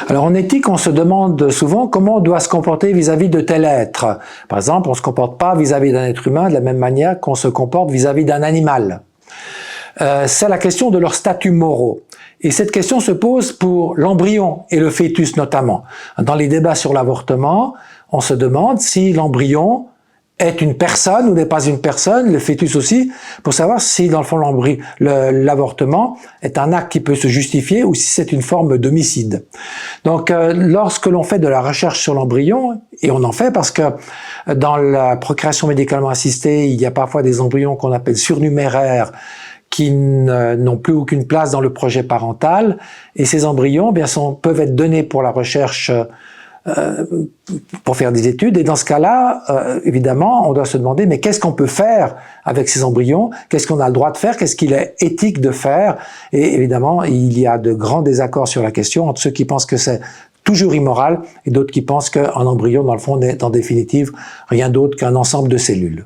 Alors en éthique, on se demande souvent comment on doit se comporter vis-à-vis de tel être. Par exemple, on ne se comporte pas vis-à-vis d'un être humain de la même manière qu'on se comporte vis-à-vis d'un animal. C'est la question de leurs statuts moraux. Et cette question se pose pour l'embryon et le fœtus notamment. Dans les débats sur l'avortement, on se demande si l'embryon est une personne ou n'est pas une personne, le fœtus aussi, pour savoir si dans le fond l'avortement est un acte qui peut se justifier ou si c'est une forme d'homicide. Donc lorsque l'on fait de la recherche sur l'embryon, et on en fait parce que dans la procréation médicalement assistée, il y a parfois des embryons qu'on appelle surnuméraires, qui n'ont plus aucune place dans le projet parental, et ces embryons peuvent être donnés pour la recherche, pour faire des études, et dans ce cas-là, évidemment, on doit se demander, mais qu'est-ce qu'on peut faire avec ces embryons? Qu'est-ce qu'on a le droit de faire? Qu'est-ce qu'il est éthique de faire? Et évidemment, il y a de grands désaccords sur la question entre ceux qui pensent que c'est toujours immoral et d'autres qui pensent qu'un embryon, dans le fond, n'est en définitive rien d'autre qu'un ensemble de cellules.